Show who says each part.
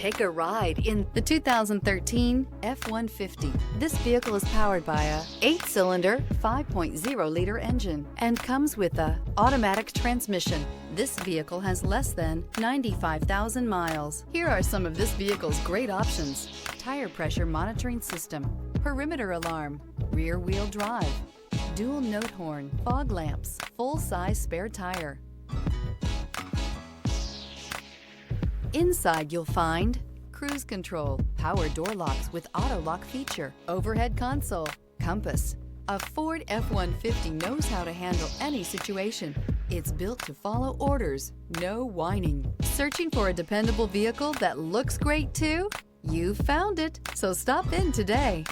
Speaker 1: Take a ride in the 2013 F-150. This vehicle is powered by a 8-cylinder, 5.0-liter engine and comes with a automatic transmission. This vehicle has less than 95,000 miles. Here are some of this vehicle's great options: tire pressure monitoring system, perimeter alarm, rear wheel drive, dual note horn, fog lamps, full-size spare tire. Inside you'll find cruise control, power door locks with auto lock feature, overhead console, compass. A Ford F-150 knows how to handle any situation. It's built to follow orders, no whining. Searching for a dependable vehicle that looks great too? You found it, so stop in today.